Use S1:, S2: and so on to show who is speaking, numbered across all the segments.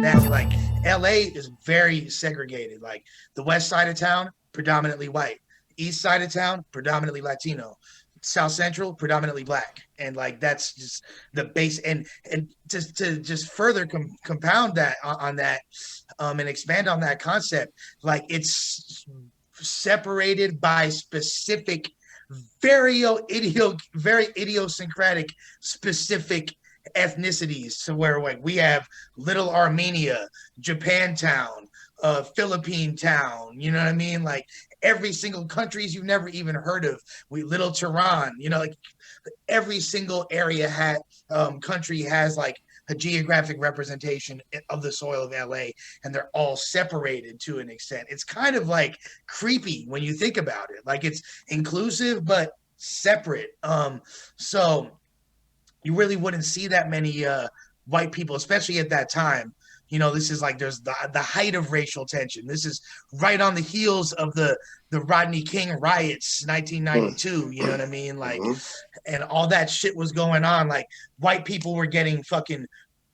S1: That like LA is very segregated. Like the west side of town, predominantly white. East side of town, predominantly Latino. South Central, predominantly black. And like that's just the base. And to just further compound that on that, and expand on that concept, like it's separated by specific, very idiosyncratic, specific ethnicities. So where like we have Little Armenia, Japantown, Philippine town. You know what I mean? Like every single countries you've never even heard of. We Little Tehran. You know, like every single area had country has like a geographic representation of the soil of LA, and they're all separated to an extent. It's kind of like creepy when you think about it. Like it's inclusive but separate. So you really wouldn't see that many white people, especially at that time. You know, this is like there's the height of racial tension. This is right on the heels of the Rodney King riots,
S2: Mm.
S1: 1992. You know what I mean? Like,
S2: Mhm.
S1: and all that shit was going on. Like, white people were getting fucking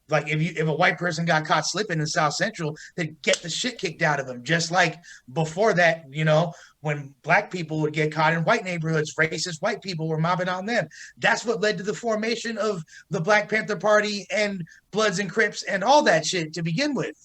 S1: like if a white person got caught slipping in South Central, they'd get the shit kicked out of them. Just like before that, you know, when black people would get caught in white neighborhoods, racist white people were mobbing on them. That's what led to the formation of the Black Panther Party and Bloods and Crips and all that shit to begin with.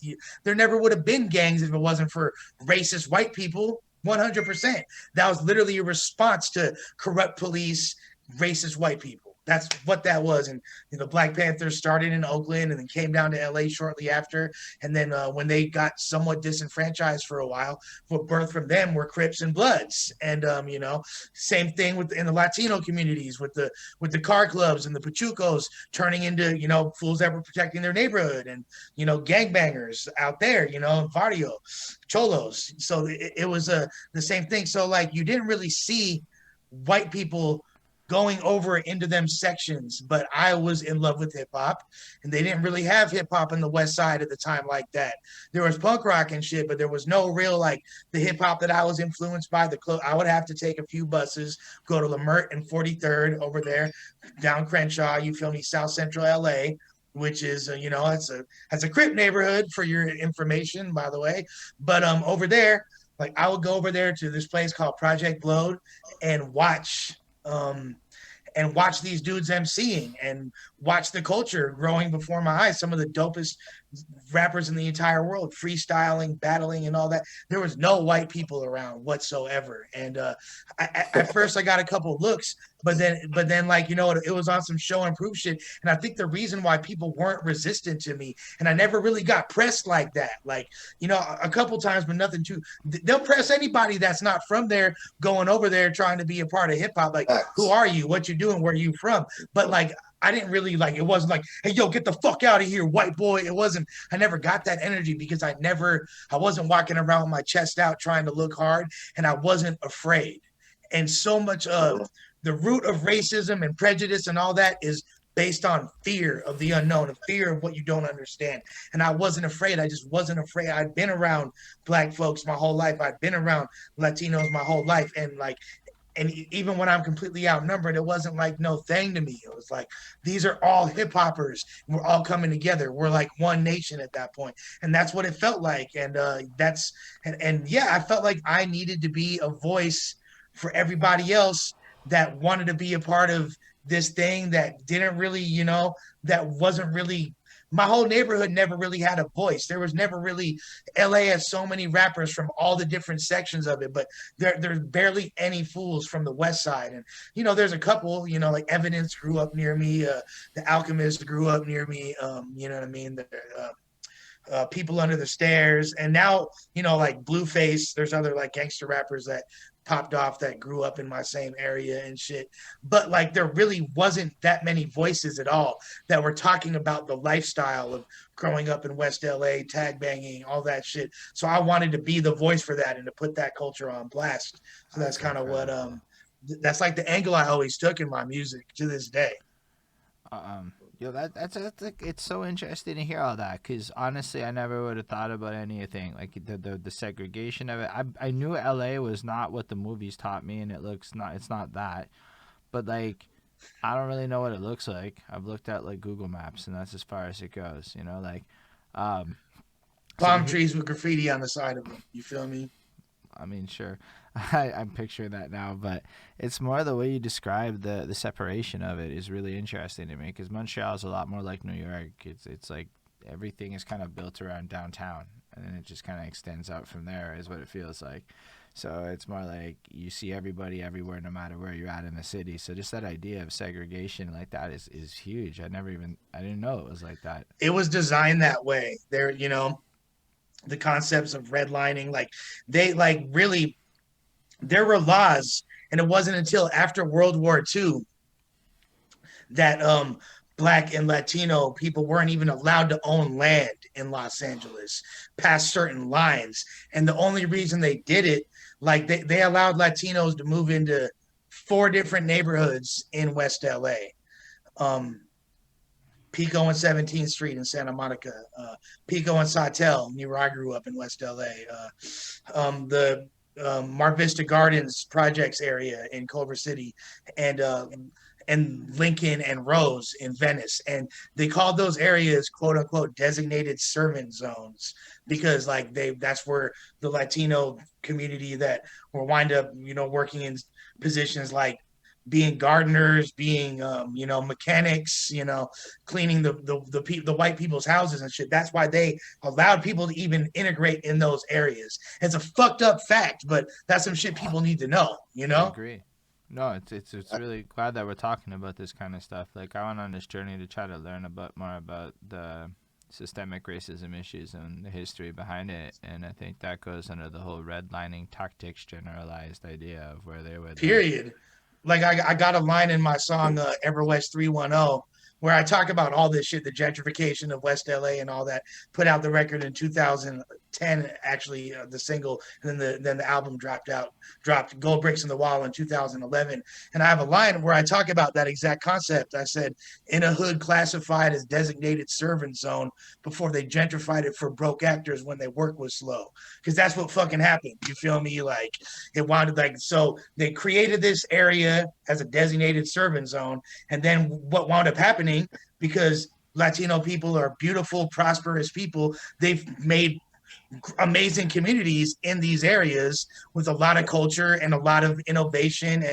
S1: There never would have been gangs if it wasn't for racist white people. 100%. That was literally a response to corrupt police, racist white people. That's what that was. And the Black Panthers started in Oakland and then came down to LA shortly after. And then when they got somewhat disenfranchised for a while, what birthed from them were Crips and Bloods. And you know, same thing with in the Latino communities with the car clubs and the Pachucos turning into, you know, fools that were protecting their neighborhood and, you know, gangbangers out there, you know, Barrio, Cholos. So it was the same thing. So like you didn't really see white people going over into them sections, but I was in love with hip hop, and they didn't really have hip hop in the West Side at the time like that. There was punk rock and shit, but there was no real like the hip hop that I was influenced by. I would have to take a few buses, go to Lamert and 43rd over there, down Crenshaw. You feel me? South Central LA. Which is, you know, it's a Crip neighborhood for your information, by the way. But over there, like I would go over there to this place called Project Blowed and um, watch these dudes emceeing and watch the culture growing before my eyes. Some of the dopest rappers in the entire world, freestyling, battling, and all that. There was no white people around whatsoever. And at first, I got a couple looks, but then, like you know, it was on some show and proof shit. And I think the reason why people weren't resistant to me, and I never really got pressed like that. Like you know, a couple times, but nothing too. They'll press anybody that's not from there going over there trying to be a part of hip hop. Like, who
S2: Facts.
S1: are you? What you doing? Where are you from? But like, I didn't really like. It wasn't like, hey, yo, get the fuck out of here, white boy. It wasn't. I never got that energy because I wasn't walking around with my chest out trying to look hard, and I wasn't afraid. And so much of
S2: Mhm.
S1: the root of racism and prejudice and all that is based on fear of the unknown, of fear of what you don't understand. And I wasn't afraid. I just wasn't afraid. I'd been around black folks my whole life. I'd been around Latinos my whole life. And like, and even when I'm completely outnumbered, it wasn't like no thing to me. It was like these are all hip hoppers. We're all coming together. We're like one nation at that point, and that's what it felt like. And and yeah, I felt like I needed to be a voice for everybody else that wanted to be a part of this thing that didn't really, you know, that wasn't really my whole neighborhood never really had a voice. There was never really LA has so many rappers from all the different sections of it, but there's barely any fools from the West Side. And you know, there's a couple. You know, like Evidence grew up near me. The Alchemist grew up near me. You know what I mean? People under the stairs, and now you know like Blueface. There's other like gangster rappers that popped off that grew up in my same area and shit. But like there really wasn't that many voices at all that were talking about the lifestyle of growing up in West LA, tag banging, all that shit. So I wanted to be the voice for that and to put that culture on blast. So that's
S3: That's
S1: kind of what
S3: incredible.
S1: that's like the angle I always took in my music to this day.
S3: Yo, that's like, it's so interesting to hear all that because honestly, I never would have thought about anything like the segregation of it. I knew L.A. was not what the movies taught me, and it's not that, but like I don't really know what it looks like. I've looked at like Google Maps, and that's as far as it goes. You know, like, um, so
S1: Palm
S3: he,
S1: trees with graffiti on the side of them. You feel me?
S3: I mean, sure, I'm picturing that now, but it's more the way you describe the separation of it is really interesting to me because Montreal is a lot more like New York. It's like everything is kind of built around downtown, and then it just kind of extends out from there, is what it feels like. So it's more like you see everybody everywhere, no matter where you're at in the city. So just that idea of segregation like that is huge. I didn't know it was like that.
S1: It was designed that way. There, you know, the concepts of redlining, like they like really there were laws, and it wasn't until after World War II that black and Latino people weren't even allowed to own land in Los Angeles past certain lines. And the only reason they did it, like they allowed Latinos to move into 4 different neighborhoods in West LA. Um, Pico and 17th Street in Santa Monica, Pico and Sawtelle, near where I grew up in West LA, the Mar Vista Gardens projects area in Culver City, and Lincoln and Rose in Venice. And they called those areas quote unquote designated servant zones because like that's where the Latino community that were wind up, you know, working in positions like being gardeners, being mechanics, you know, cleaning the white people's houses and shit. That's why they allowed people to even integrate in those areas. It's a fucked up fact, but that's some shit people need to know, you
S3: I
S1: know?
S3: agree. No, it's really glad that we're talking about this kind of stuff. Like I went on this journey to try to learn about more about the systemic racism issues and the history behind it, and I think that goes under the whole redlining tactics generalized idea of where they would like.
S1: Period. Like I got a line in my song Ever West 310 where I talk about all this shit, the gentrification of West LA and all that. Put out the record in 2010, actually, the single, and then the album dropped Gold Bricks in the Wall in 2011. And I have a line where I talk about that exact concept. I said, in a hood classified as designated servant zone before they gentrified it for broke actors when their work was slow. Because that's what fucking happened. You feel me? Like it wanted like so they created this area as a designated servant zone, and then what wound up happening because Latino people are beautiful, prosperous people. They've made amazing communities in these areas with a lot of culture and a lot of innovation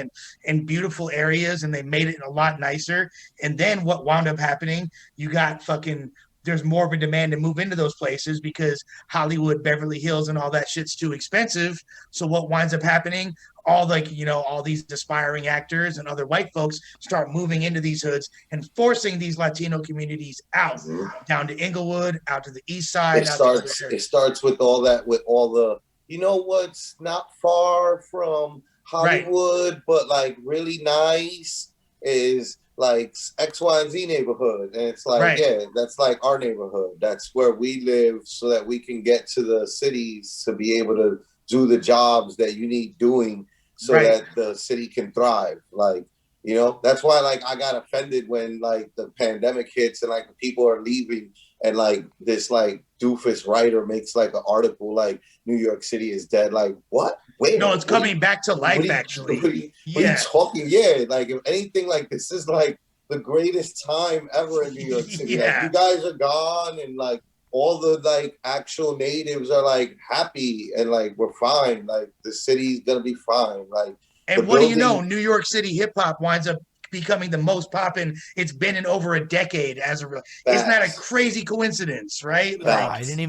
S1: and beautiful areas, and they made it a lot nicer. And then what wound up happening, you got fucking there's more of a demand to move into those places because Hollywood, Beverly Hills, and all that shit's too expensive. So what winds up happening? All like all these aspiring actors and other white folks start moving into these hoods and forcing these Latino communities out, down to Inglewood, out to the east side, out to other
S2: It
S1: areas.
S2: starts with all that, with all the, you know, what's not far from
S1: Right.
S2: Hollywood, but like really nice is like X, Y, and Z neighborhood. And it's like,
S1: Right.
S2: yeah, that's like our neighborhood. That's where we live so that we can get to the cities to be able to do the jobs that you need doing so
S1: Right.
S2: that the city can thrive. Like, you know, that's why like I got offended when like the pandemic hits and like people are leaving and like this like doofus writer makes like an article like New York City is dead. Like what? Where?
S1: No, it's
S2: What are
S1: coming
S2: you?
S1: back to
S2: What
S1: life,
S2: are you?
S1: actually.
S2: What are you
S1: Yeah.
S2: talking? Yeah, like if anything, like this is like the greatest time ever in New York City. Like
S1: Yeah.
S2: you guys are gone, and like all the like actual natives are like happy and like we're fine. Like the city's gonna be fine. Like the
S1: And what do you know?
S2: building.
S1: New York City hip hop winds up becoming the most poppin' it's been in over a decade as a real. Isn't that a
S2: Facts.
S1: crazy coincidence, right?
S3: Yo,
S1: Like,
S2: Facts.
S3: I didn't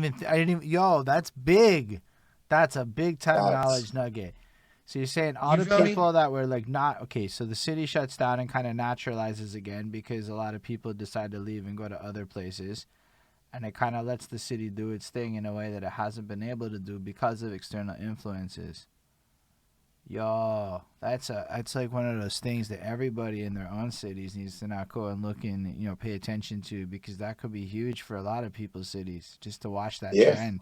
S3: even. Yo, that's big. That's a big time
S2: Facts.
S3: knowledge nugget. So you're saying all
S1: you
S3: the
S1: feel me?
S3: people that were like not okay. So the city shuts down and kind of naturalizes again because a lot of people decide to leave and go to other places, and it kind of lets the city do its thing in a way that it hasn't been able to do because of external influences. Yo, that's like one of those things that everybody in their own cities needs to now go and look and pay attention to because that could be huge for a lot of people's cities just to watch that
S2: Yeah.
S3: trend.